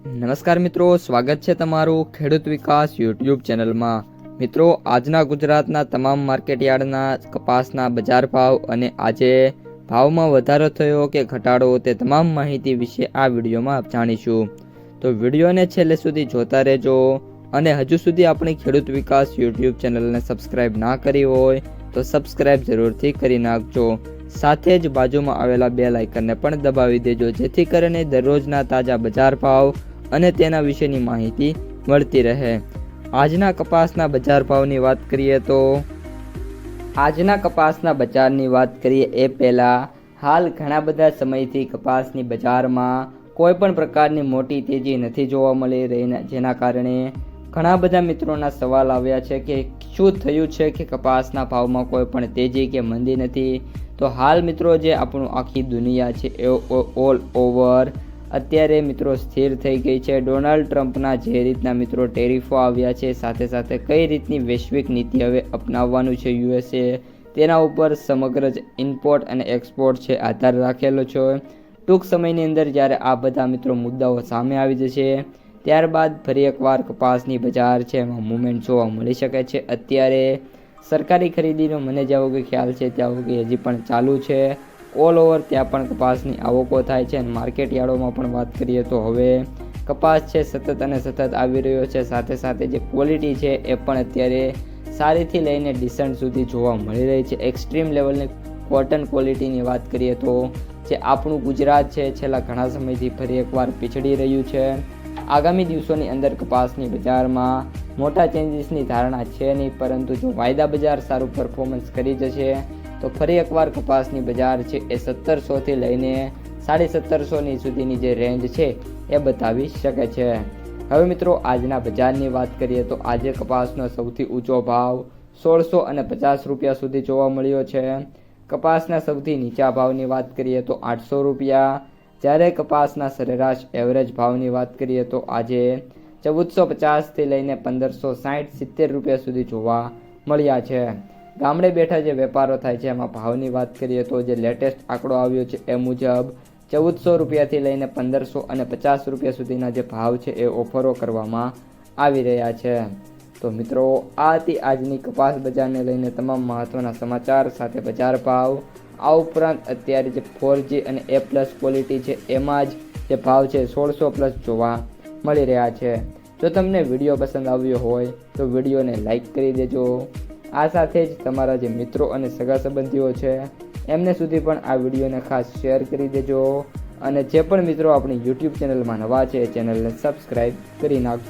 નમસ્કાર મિત્રો, સ્વાગત છે તમારું ખેડૂત વિકાસ યુટ્યુબ ચેનલમાં। મિત્રો, આજના ગુજરાતના તમામ માર્કેટયાર્ડના કપાસના બજાર ભાવ અને આજે ભાવમાં વધારો થયો કે ઘટાડો તે તમામ માહિતી વિશે આ વિડીયોમાં જાણીશું। તો વિડીયોને છેલ્લે સુધી જોતા રહેજો અને હજુ સુધી આપણી ખેડૂત વિકાસ યુટ્યુબ ચેનલને સબસ્ક્રાઇબ ના કરી હોય તો સબસ્ક્રાઇબ જરૂરથી કરી નાખજો। સાથે જ બાજુમાં આવેલા બેલ આઇકનને પણ દબાવી દેજો, જેથી કરીને દરરોજના તાજા બજાર ભાવ અને તેના વિશેની માહિતી મળતી રહે। આજના કપાસના બજાર ભાવની વાત કરીએ તો આજના કપાસના બજારની વાત કરીએ એ પહેલાં હાલ ઘણા બધા સમયથી કપાસની બજારમાં કોઈ પણ પ્રકારની મોટી તેજી નથી જોવા મળી રહી, જેના કારણે ઘણા બધા મિત્રોના સવાલ આવ્યા છે કે શું થયું છે કે કપાસના ભાવમાં કોઈ પણ તેજી કે મંદી નથી। તો હાલ મિત્રો જે આપણું આખી દુનિયા છે એ ઓલ ઓવર અત્યારે મિત્રો સ્થિર થઈ ગઈ છે। ડોનાલ્ડ ટ્રમ્પના જે રીતના મિત્રો ટેરિફો આવ્યા છે, સાથે સાથે કઈ રીતની વૈશ્વિક નીતિ હવે અપનાવવાનું છે યુએસએ, તેના ઉપર સમગ્ર જ ઇમ્પોર્ટ અને એક્સપોર્ટ છે આધાર રાખેલો છે। ટૂંક સમયની અંદર જ્યારે આ બધા મિત્રો મુદ્દાઓ સામે આવી જશે ત્યારબાદ ફરી એકવાર કપાસની બજાર છે એમાં મૂવમેન્ટ જોવા મળી શકે છે। અત્યારે સરકારી ખરીદીનો મને જ્યાં વગર ખ્યાલ છે ત્યાં વગર હજી પણ ચાલુ છે। ઓલ ઓવર ત્યાં પણ કપાસની આવકો થાય છે અને માર્કેટ યાર્ડોમાં પણ વાત કરીએ તો હવે કપાસ છે સતત અને સતત આવી રહ્યો છે। સાથે સાથે જે ક્વોલિટી છે એ પણ અત્યારે સારીથી લઈને ડિસન્ટ સુધી જોવા મળી રહી છે। એક્સ્ટ્રીમ લેવલની કોટન ક્વોલિટીની વાત કરીએ તો જે આપણું ગુજરાત છે છેલ્લા ઘણા સમયથી ફરી એકવાર પીછડી રહ્યું છે। આગામી દિવસોની અંદર કપાસની બજારમાં મોટા ચેન્જીસની ધારણા છે નહીં, પરંતુ જો વાયદા બજાર સારું પરફોર્મન્સ કરી જશે તો ફરી એકવાર કપાસની બજાર છે એ 1700થી લઈને 1750 સુધીની જે રેન્જ છે એ બતાવી શકે છે। હવે મિત્રો આજના બજારની વાત કરીએ તો આજે કપાસનો સૌથી ઊંચો ભાવ 1650 રૂપિયા સુધી જોવા મળ્યો છે। કપાસના સૌથી નીચા ભાવની વાત કરીએ તો 800 રૂપિયા, જ્યારે કપાસના સરેરાશ એવરેજ ભાવની વાત કરીએ તો આજે 1450થી લઈને 1560-70 રૂપિયા સુધી જોવા મળ્યા છે। ગામડે બેઠા જે વેપારો થાય છે એમાં ભાવની વાત કરીએ તો જે લેટેસ્ટ આંકડો આવ્યો છે એ મુજબ 1400 રૂપિયાથી લઈને 1550 રૂપિયા સુધીના જે ભાવ છે એ ઓફરો કરવામાં આવી રહ્યા છે। તો મિત્રો આ હતી આજની કપાસ બજારને લઈને તમામ મહત્વના સમાચાર સાથે બજાર ભાવ। આ ઉપરાંત અત્યારે જે 4G અને A+ ક્વોલિટી છે એમાં જ જે ભાવ છે 1600+ જોવા મળી રહ્યા છે। જો તમને વિડીયો પસંદ આવ્યો હોય તો વિડીયોને લાઈક કરી દેજો। આ સાથે જ તમારા જે મિત્રો અને સગા સંબંધીઓ છે એમને સુધી પણ આ વિડીયોને ખાસ શેર કરી દેજો અને જે પણ મિત્રો આપણી યુટ્યુબ ચેનલમાં નવા છે એ ચેનલને સબસ્ક્રાઈબ કરી નાખજો।